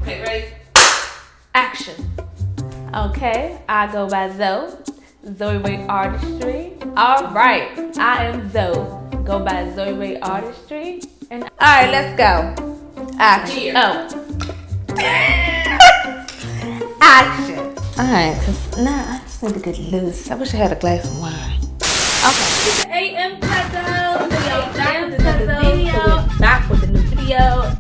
Okay, ready? Action. Okay, I go by Zoe. Zoe Artistry. Alright, I am Zoe. Go by Zoe Artistry. And alright, let's go. Action. Here. Oh. Action. Alright, cause now I just need to get loose. I wish I had a glass of wine. Okay. AM Cuzo. Back with the new video.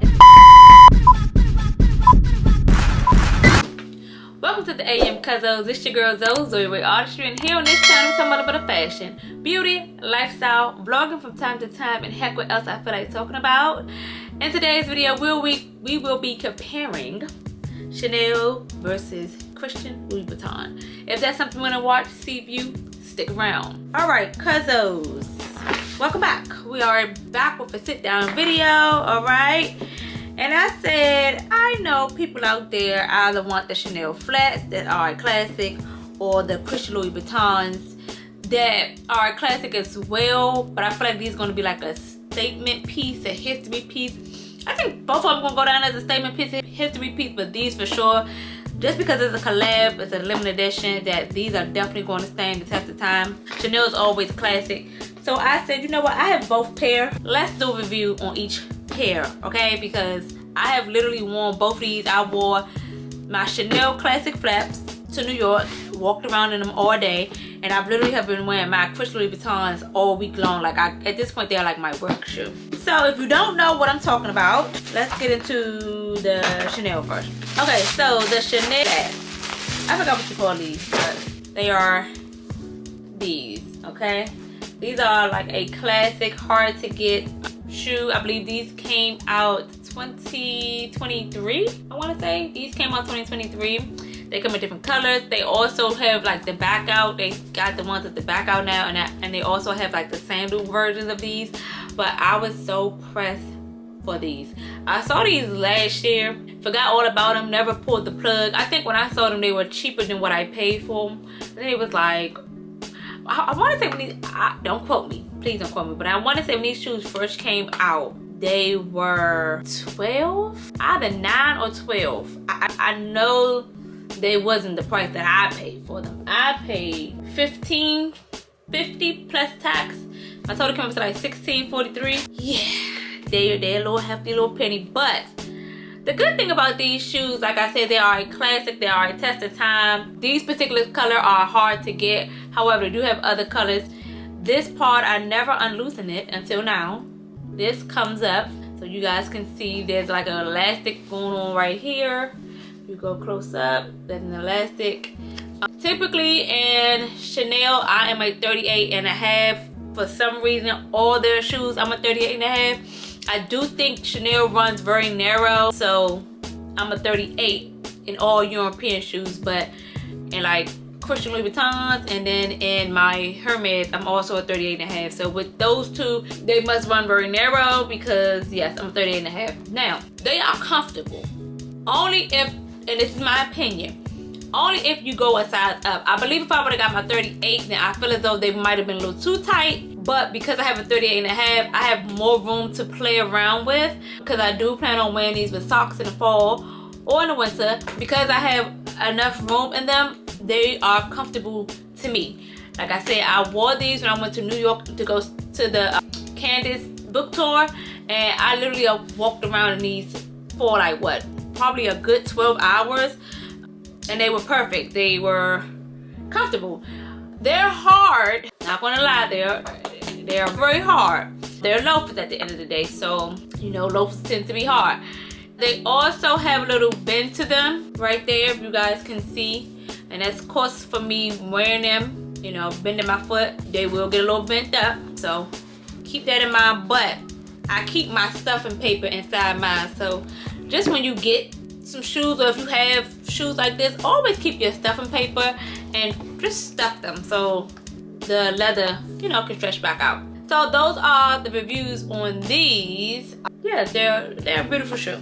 Welcome to the AM Cuzo. This your girl Zoe Artistry, and here on this channel we're talking about a bit of fashion, beauty, lifestyle, vlogging from time to time, and heck what else I feel like talking about. In today's video, we will be comparing Chanel versus Christian Louis Vuitton. If that's something you want to watch, see if you stick around. Alright, Cuzos, welcome back. We are back with a sit down video, alright? And I said, I know people out there either want the Chanel flats that are a classic or the Christian Louis Vuittons that are a classic as well. But I feel like these are going to be like a statement piece, a history piece. I think both of them going to go down as a statement piece, a history piece, but these for sure. Just because it's a collab, it's a limited edition, that these are definitely going to stand the test of time. Chanel is always a classic. So I said, you know what, I have both pair. Let's do a review on each pair, okay? Because I have literally worn both of these. I wore my Chanel classic flaps to New York, walked around in them all day, and I've literally have been wearing my Christian Louis Vuittons all week long. Like at this point, they're like my work shoe. So if you don't know what I'm talking about, let's get into the Chanel first. Okay, so the Chanel, I forgot what you call these, but they are these, okay? These are like a classic, hard to get shoe. I believe these came out 2023, I want to say. These came out 2023. They come in different colors. They also have like the back out. They got the ones with the back out now, and they also have like the sandal versions of these. But I was so pressed for these. I saw these last year, forgot all about them, never pulled the plug. I think when I saw them, they were cheaper than what I paid for them. And it was like, I want to say when these, don't quote me, please don't quote me, but I want to say when these shoes first came out, they were 12, either 9 or 12. I know they wasn't the price that I paid for them. I paid $15.50 plus tax. My total came up to like $16.43. Yeah, they're a little hefty, little penny. But the good thing about these shoes, like I said, they are a classic. They are a test of time. These particular color are hard to get. However, they do have other colors. This part, I never unloosened it until now. This comes up so you guys can see there's like an elastic going on right here. You go close up, there's an elastic. Typically in Chanel, I am a 38.5. For some reason, all their shoes, I'm a 38.5. I do think Chanel runs very narrow, so I'm a 38 in all European shoes, but in like Christian Louis Vuittons and then in my Hermes, I'm also a 38.5. So with those two, they must run very narrow because yes, I'm a 38.5. Now, they are comfortable. Only if, and this is my opinion, only if you go a size up. I believe if I would have got my 38, then I feel as though they might have been a little too tight. But because I have a 38.5, I have more room to play around with, because I do plan on wearing these with socks in the fall or in the winter. Because I have enough room in them, they are comfortable to me. Like I said, I wore these when I went to New York to go to the Candace book tour, and I literally walked around in these for like what, probably a good 12 hours, and they were perfect. They were comfortable. They're hard, not gonna lie, they're very hard. They're loafers at the end of the day, so you know loafers tend to be hard. They also have a little bend to them right there, if you guys can see, and that's of course for me wearing them, you know, bending my foot, they will get a little bent up, so keep that in mind. But I keep my stuffing paper inside mine, so just when you get some shoes, or if you have shoes like this, always keep your stuffing paper and just stuff them so the leather, you know, can stretch back out. So those are the reviews on these. Yeah, they're a beautiful shoe.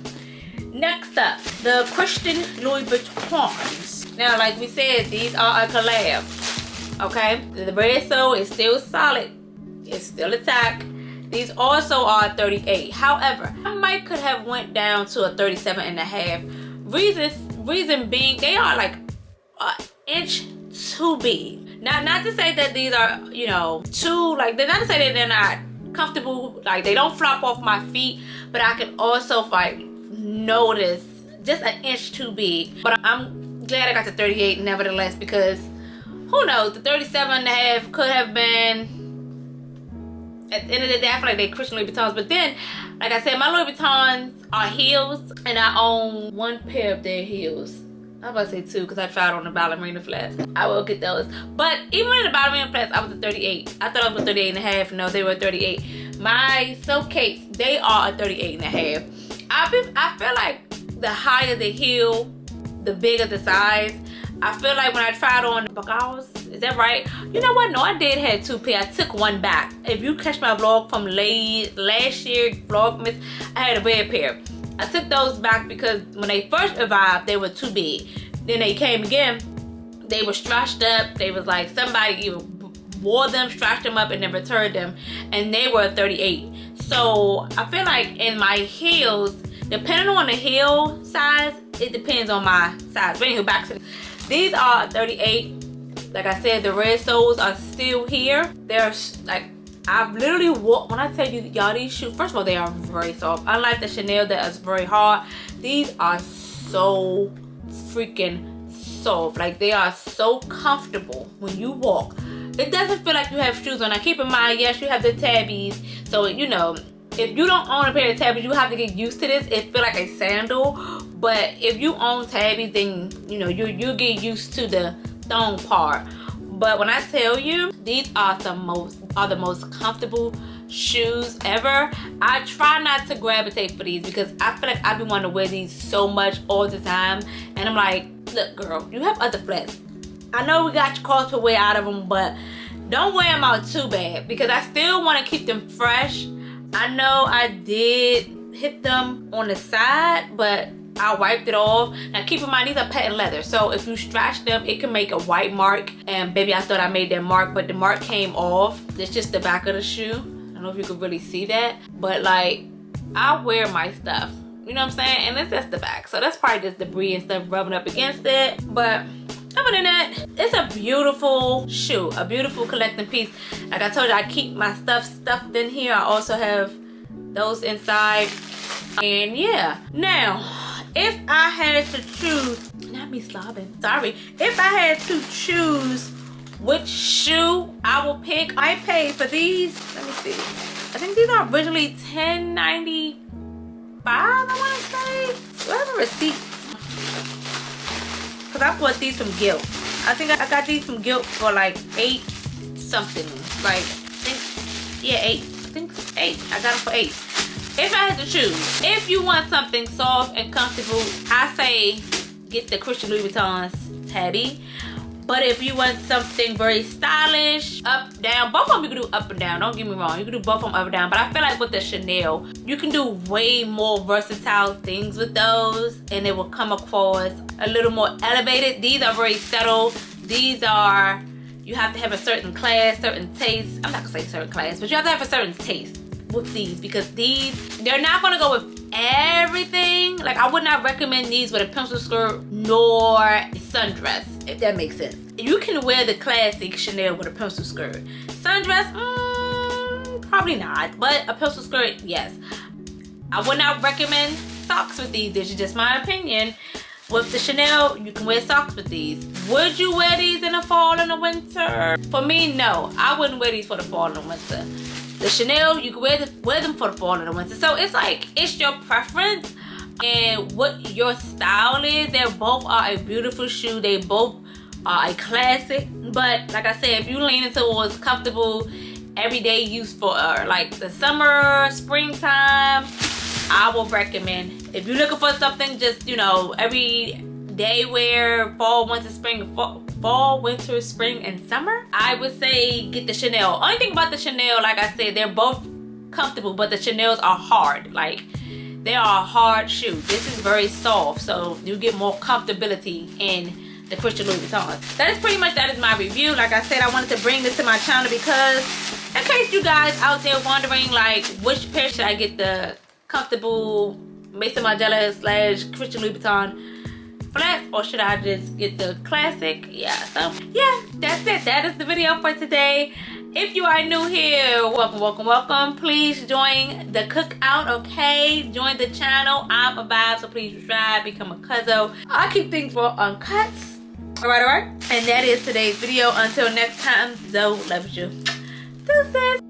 Next up, the Christian Louis Vuittons. Now, like we said, these are a collab, okay? The red sole is still solid. It's still intact. These also are 38. However, I might could have went down to a 37.5, Reason being, they are like an inch too big. Not to say that these are, you know, too, like, they're not to say that they're not comfortable, like they don't flop off my feet, but I can also like notice just an inch too big. But I'm glad I got the 38 nevertheless, because who knows, the 37.5 could have been, at the end of the day, I feel like they're Christian Louis Vuittons. But then, like I said, my Louis Vuittons are heels, and I own one pair of their heels. I'm about to say two because I tried on the ballerina flats. I will get those. But even in the ballerina flats, I was a 38. I thought I was a 38.5. No, they were 38. My silk cakes, they are a 38.5. I feel like the higher the heel, the bigger the size. I feel like when I tried on the MOCCASINS, is that right? You know what? No, I did have two pair. I took one back. If you catch my vlog from last year, Vlogmas, I had a red pair. I took those back because when they first arrived, they were too big. Then they came again, they were stretched up. They was like somebody either wore them, stretched them up, and then returned them, and they were 38. So I feel like in my heels, depending on the heel size, it depends on my size. But anyway, back to these are 38. Like I said, the red soles are still here. They're like, I've literally walked, when I tell you, y'all, these shoes, first of all, they are very soft. Unlike the Chanel that is very hard, these are so freaking soft. Like, they are so comfortable when you walk. It doesn't feel like you have shoes on. Now, keep in mind, yes, you have the tabbies. So, you know, if you don't own a pair of tabbies, you have to get used to this. It feels like a sandal. But if you own tabbies, then, you know, you get used to the thong part. But when I tell you, these are the most comfortable shoes ever. I try not to gravitate for these because I feel like I've been wanting to wear these so much all the time. And I'm like, look, girl, you have other flats. I know we got your cosplay wear out of them, but don't wear them out too bad because I still want to keep them fresh. I know I did hit them on the side, but I wiped it off. Now keep in mind, these are patent leather, so if you stretch them, it can make a white mark. And baby, I thought I made that mark, but the mark came off. It's just the back of the shoe. I don't know if you could really see that, but like, I wear my stuff, you know what I'm saying? And it's just the back, so that's probably just debris and stuff rubbing up against it. But other than that, it's a beautiful shoe, a beautiful collecting piece. Like I told you, I keep my stuff stuffed in here. I also have those inside. And yeah, now if I had to choose, not me slobbing, sorry. If I had to choose which shoe I will pick, I paid for these, let me see. I think these are originally $10.95, I want to say. Do I have a receipt? Because I bought these from Gilt. I think I got these from Gilt for like $8 something. Like, I think, yeah, $8. I think $8. I got them for $8. If I had to choose, if you want something soft and comfortable, I say get the Christian Louis Vuittons tabby. But if you want something very stylish, up, down, both of them you can do up and down, don't get me wrong, you can do both of them up and down. But I feel like with the Chanel, you can do way more versatile things with those, and it will come across a little more elevated. These are very subtle. These are, you have to have a certain class, certain taste. I'm not gonna say certain class, but you have to have a certain taste with these, because these, they're not gonna go with everything. Like, I would not recommend these with a pencil skirt nor a sundress, if that makes sense. You can wear the classic Chanel with a pencil skirt. Sundress, probably not, but a pencil skirt, yes. I would not recommend socks with these. This is just my opinion. With the Chanel, you can wear socks with these. Would you wear these in the fall and the winter? For me, no. I wouldn't wear these for the fall and the winter. The Chanel, you can wear them for the fall and the winter. So it's like, it's your preference and what your style is. They both are a beautiful shoe. They both are a classic. But like I said, if you lean towards comfortable, everyday use for like the summer, springtime, I will recommend. If you're looking for something just, you know, every day wear, fall, winter, spring, fall, winter, spring, and summer, I would say get the Chanel. Only thing about the Chanel, like I said, they're both comfortable, but the Chanels are hard. Like, they are a hard shoe. This is very soft, so you get more comfortability in the Christian Louis Vuittons. That is my review. Like I said, I wanted to bring this to my channel because in case you guys out there wondering, like, which pair should I get, the comfortable MAISON Margiela / Christian Louis Vuitton flats, or should I just get the classic? Yeah, so yeah, that's it. That is the video for today. If you are new here, welcome, welcome, welcome. Please join the cookout, okay? Join the channel. I'm a vibe, so please subscribe, become a Cuzo. I keep things for uncuts. All right. And that is today's video. Until next time, Zoe loves you. Deuces.